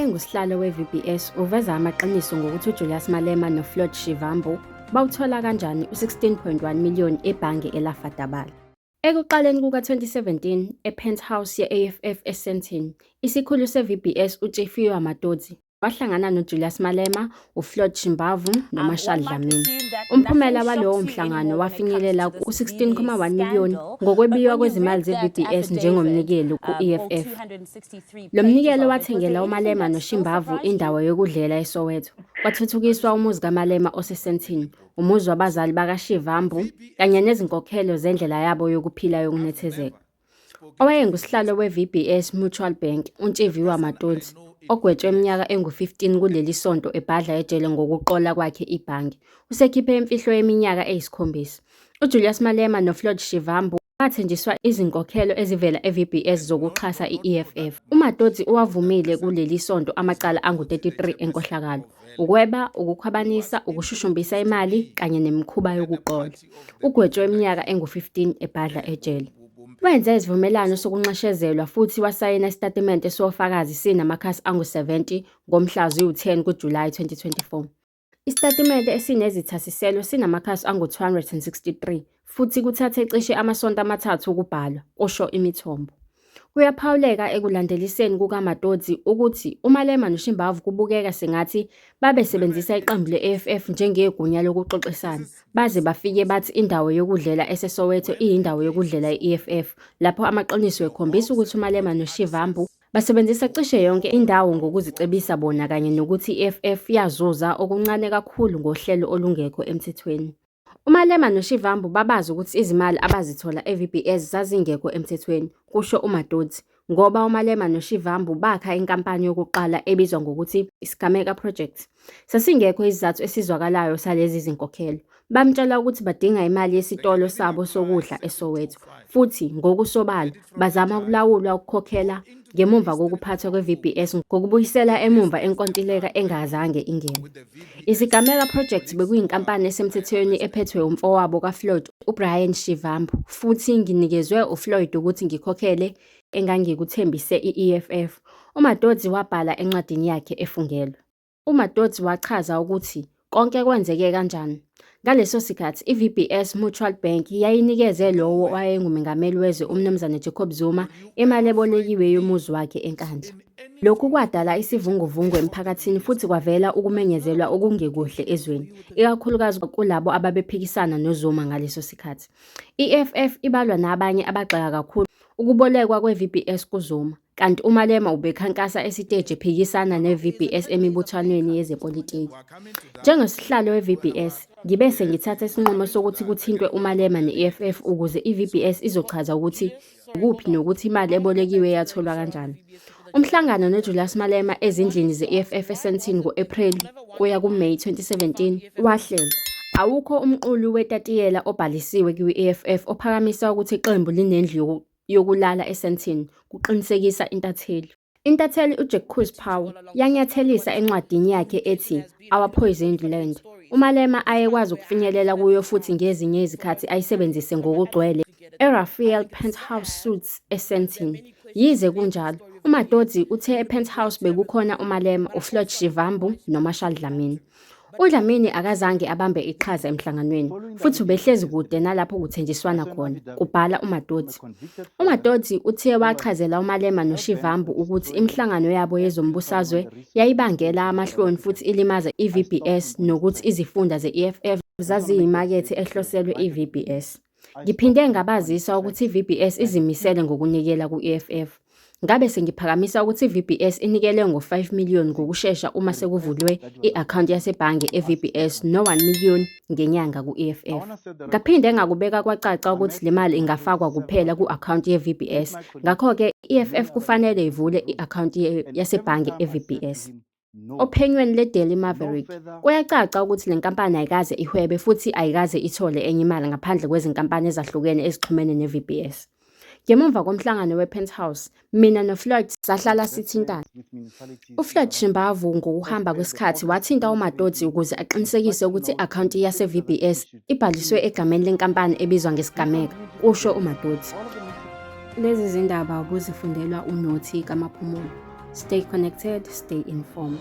Owayengusihlalo we-VBS uveza amaqiniso ngokuthi uJulius Malema noFloyd Shivambu bawuthola kanjani u-16.1 million ebhange elafadabala. Ekuqaleni kuka-2017, e-penthouse ye-AFF eSandton, isikhulu se-VBS uTshefiwe Matodzi wahlangana noJulius Malema, uFloyd Shivambu noMarshall Dlamini. Umphumela walowo mhlangano wafinyelela ku-16.1 million ngokwebiwa kwezimali ze-VBS njengomnikelo ku-EFF. Lo mnikelo wathengela uMalema noShivambu indawo yokudlela eSoweto. Kwathuthukiswa umuzi kaMalema oseSandton, umuzi wabazali bakaShivambu kanye nezinkokhelo zendlela yabo yokuphila yokunethezeka. Owayengusihlalo we-VBS Mutual Bank, uTshefiwe Matodzi, ogwetshwe iminyaka engu-15 kuleli sonto ebhadla ejele ngokuqola kwakhe ibhange, usekhiphe imfihlo yeminyaka eyi-7. UJulius Malema noFloyd Shivambu bathenjiswa izinkokhelo ezivela e-VBS zokuxhasa i-EFF. uMatodzi uwavumile kuleli sonto amacala angu-33 enkohlakalo: ukweba, ukukhwabanisa, ukushushumbisa imali kanye nemikhuba yokuqola. Ugwetshwe iminyaka engu-15 ebhadla ejele. Wenze isivumelwano sokunxeshezelwa futhi wasayina isitatimende sofakazi sinamakhasi angu-70 ngomhla zi-10 kuJulayi 2024. Isitatimende esinezithasiselo sinamakhasi angu-263 futhi kuthathe cishe amasonto amathathu ukubhalwa, kusho imithombo. Kuyaphawuleka ekulandeliseni kukaMatodzi ukuthi uMalema noShivambu kubukeka sengathi babesebenzisa iqembu le-AFF njengegunya lokuxoxisana, baze bafike bathi indawo yokudlela eseSoweto iyindawo yokudlela ye-EFF, lapho amaqiniso ekhombisa ukuthi uMalema noShivambu basebenzisa cishe yonke indawo ngokuzicebisa bona kanye nokuthi i-EFF yazuza okuncane kakhulu ngohlelo olungekho emthethweni. uMalema noShivambu babazi ukuthi izimali abazithola e-VBS zazingekho emthethweni, kusho uMatodzi, ngoba uMalema noShivambu bakha inkampani yokuqala ebizwa ngokuthi iSkameka Project. Sasingekho isizathu esizwakalayo salezi zinkokhelo. Bamtshela ukuthi badinga imali yesitolo sabo sokudla eSoweto, futhi ngokusobala bazama ukulawula ukukhokhela ngemuva kokuphathwa kwe-VBS ngokubuyisela emumva enkontileka engazange ingene. ISkameka Project bekuyinkampani esemthethweni ephethwe umfowabo kaFloyd, uBrian Shivambu, futhi nginikezwe uFloyd ukuthi ngikhokhele engangikuthembise i-EFF, uMatodzi wabhala encwadini yakhe efungelwe. uMatodzi wachaza ukuthi konke kwenzeke kanjani. Ngaleso sikhathi i-VBS Mutual Bank yayinikeze lowo owayengumengameli wezwe uMnuz Jacob Zuma imali ebolekiwe yomuzi wakhe eNkandla. Lokhu kwadala isivunguvungu emphakathini futhi kwavela ukumenyezelwa okungekuhle ezweni, ikakhulukazi kulabo ababephikisana noZuma ngaleso sikhathi. I-EFF ibalwa nabanye abagxeka kakhulu ukubolekwa kwe-VBS kuZuma, kanti uMalema ubekhankasa esiteji ephikisana ne-VBS emibuthwaneni yezepolitiki. Njengosihlalo we-VBS, ngibe sengithatha isinqumo sokuthi kuthintwe uMalema ne-EFF ukuze i-VBS izochaza ukuthi ukuphi nokuthi imali ebolekiwe yatholwa kanjani. Umhlangano noJulius Malema ezindlini ze-EFF eSandton ngo-Ephreli kuya kuMeyi 2017 wahlelwa. Awukho umqulu wetatiyela obhalisiwe kwi-EFF ophakamisa ukuthi iqembu linendlu yokulala eSandton kuqinisekisa intatheli. Intatheli uJacques Pauw yanyathelisa encwadini yakhe ethi Our Poisoned Land. uMalema ayekwazi ukufinyelela kuyo futhi ngezinye izikhathi ayisebenzise ngokugcwele eRaphael Penthouse Suites eSandton. Yize kunjalo, uMatodzi uthe ePenthouse bekukhona uMalema, uFloyd Shivambu noMarshall Dlamini. uDlamini akazange abambe iqhaza emhlanganweni futhi ubehlezi kude nalapho kuthenjiswana khona, kubhala uMatodzi. uMatodzi uthe wachazela uMalema noShivambu ukuthi imihlangano yabo yezombusazwe yayibangela amahloni futhi ilimaza i-VBS nokuthi izifunda ze-EFF zaziyimakethe ehloselwe i-VBS. Ngiphinde ngabazisa ukuthi i-VBS izimisele ngokunikela ku-EFF. Ngabe sengiphakamisa ukuthi i-VBS inikele ngo-5 million ngokushesha uma sekuvulwe i-akhawunti yasebhange e-VBS no-1 million ngenyanga ku-EFF. Ngaphinde ngakubeka kwacaca ukuthi le mali ingafakwa kuphela ku-akhawunti ye-VBS, ngakho-ke i-EFF kufanele ivule i-akhawunti yasebhange e-VBS. Ophenyweni le-Daily Maverick, kuyacaca ukuthi le nkampani ayikaze ihwebe futhi ayikaze ithole enye imali ngaphandle kwezinkampani ezahlukene ezixhumene ne-VBS. Ngemuva komhlangano we-Penthouse, mina noFloyd sahlala sithintana. uFloyd Shivambu ngokuhamba kwesikhathi wathinta uMatodzi ukuze aqinisekise ukuthi i-akhawunti yase-VBS ibhaliswe egameni lenkampani ebizwa ngeSkameka, kusho uMatodzi. Lezi zindaba kuzifundelwa uNothi kaMaphumulo. Stay connected, stay informed.